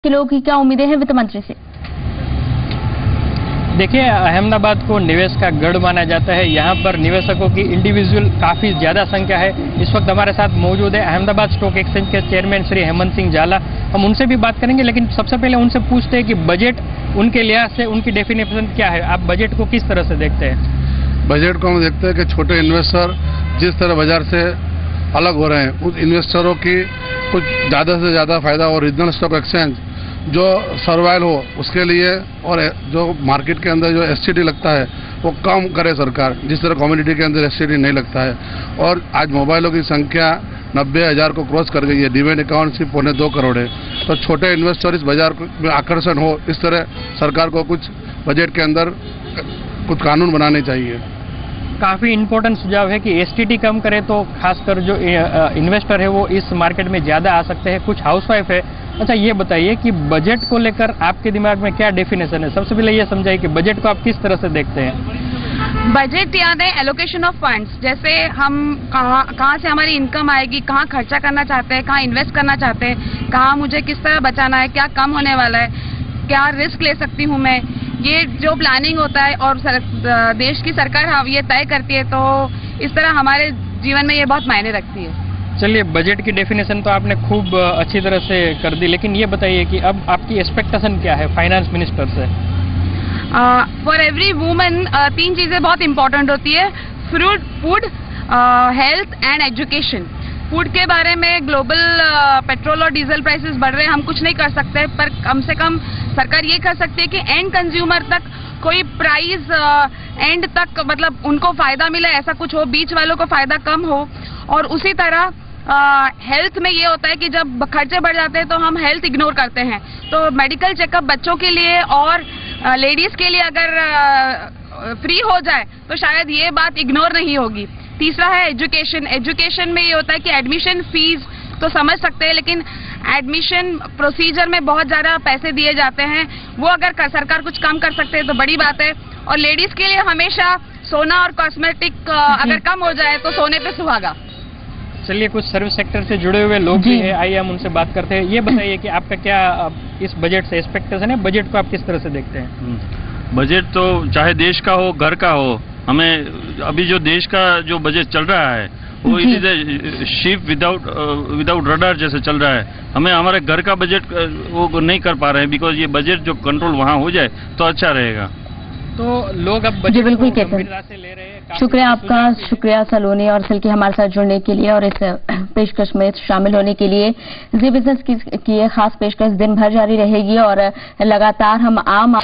के लोगों की क्या उम्मीदें हैं वित्त मंत्री से? देखिए, अहमदाबाद को निवेश का गढ़ माना जाता है। यहाँ पर निवेशकों की इंडिविजुअल काफ़ी ज़्यादा संख्या है। इस वक्त हमारे साथ मौजूद है अहमदाबाद स्टॉक एक्सचेंज के चेयरमैन श्री हेमंत सिंह झाला। हम उनसे भी बात करेंगे, लेकिन सबसे पहले उनसे पूछते हैं कि बजट उनके लिहाज से उनकी डेफिनेशन क्या है। आप बजट को किस तरह से देखते हैं? बजट को हम देखते हैं कि छोटे इन्वेस्टर जिस तरह बाजार से अलग हो रहे हैं, उस इन्वेस्टरों की कुछ ज़्यादा से ज़्यादा फायदा और रीजनल स्टॉक एक्सचेंज जो सर्वाइवल हो उसके लिए, और जो मार्केट के अंदर जो एसटीटी लगता है वो कम करे सरकार, जिस तरह कम्युनिटी के अंदर एसटीटी नहीं लगता है। और आज मोबाइलों की संख्या 90,000 को क्रॉस कर गई है। डीमैट अकाउंट सिर्फ 2.25 करोड़ है। तो छोटे इन्वेस्टर इस बाजार में आकर्षण हो, इस तरह सरकार को कुछ बजट के अंदर कुछ कानून बनाने चाहिए। काफ़ी इम्पोर्टेंट सुझाव है कि एसटीटी कम करे तो खासकर जो इन्वेस्टर है वो इस मार्केट में ज़्यादा आ सकते हैं। कुछ हाउसवाइफ है। अच्छा, ये बताइए कि बजट को लेकर आपके दिमाग में क्या डेफिनेशन है? सबसे पहले ये समझाइए कि बजट को आप किस तरह से देखते हैं? बजट याद है एलोकेशन ऑफ फंड्स। जैसे हम कहाँ से हमारी इनकम आएगी, कहाँ खर्चा करना चाहते हैं, कहाँ इन्वेस्ट करना चाहते हैं, कहाँ मुझे किस तरह बचाना है, क्या कम होने वाला है, क्या रिस्क ले सकती हूँ मैं, ये जो प्लानिंग होता है और देश की सरकार ये तय करती है। तो इस तरह हमारे जीवन में ये बहुत मायने रखती है। चलिए, बजट की डेफिनेशन तो आपने खूब अच्छी तरह से कर दी, लेकिन ये बताइए कि अब आपकी एक्सपेक्टेशन क्या है फाइनेंस मिनिस्टर से? फॉर एवरी वुमन 3 चीजें बहुत इंपॉर्टेंट होती है: food, health and education. Food के बारे में ग्लोबल पेट्रोल और डीजल प्राइसेस बढ़ रहे हैं, हम कुछ नहीं कर सकते, पर कम से कम सरकार ये कर सकती है कि एंड कंज्यूमर तक कोई प्राइस एंड तक मतलब उनको फायदा मिले, ऐसा कुछ हो, बीच वालों को फायदा कम हो। और उसी तरह हेल्थ में ये होता है कि जब खर्चे बढ़ जाते हैं तो हम हेल्थ इग्नोर करते हैं। तो मेडिकल चेकअप बच्चों के लिए और लेडीज के लिए अगर फ्री हो जाए तो शायद ये बात इग्नोर नहीं होगी। तीसरा है एजुकेशन। एजुकेशन में ये होता है कि एडमिशन फीस तो समझ सकते हैं, लेकिन एडमिशन प्रोसीजर में बहुत ज़्यादा पैसे दिए जाते हैं, वो अगर सरकार कुछ कम कर सकते हैं तो बड़ी बात है। और लेडीज़ के लिए हमेशा सोना और कॉस्मेटिक अगर कम हो जाए तो सोने पे सुहागा। चलिए, कुछ सर्विस सेक्टर से जुड़े हुए लोग भी हैं, आइए हम उनसे बात करते हैं। ये बताइए कि आपका क्या इस बजट से एक्सपेक्टेशन है? बजट को आप किस तरह से देखते हैं? बजट तो चाहे देश का हो, घर का हो, हमें अभी जो देश का जो बजट चल रहा है वो it is ship without radar जैसे चल रहा है। हमें हमारे घर का बजट वो नहीं कर पा रहे हैं, बिकॉज ये बजट जो कंट्रोल वहाँ हो जाए तो अच्छा रहेगा। तो लोग अब बजट बिल्कुल को गंभीरता से ले रहे हैं। शुक्रिया आपका, शुक्रिया सलोनी और सिल के हमारे साथ जुड़ने के लिए और इस पेशकश में शामिल होने के लिए। जी बिजनेस की ये खास पेशकश दिन भर जारी रहेगी और लगातार हम आम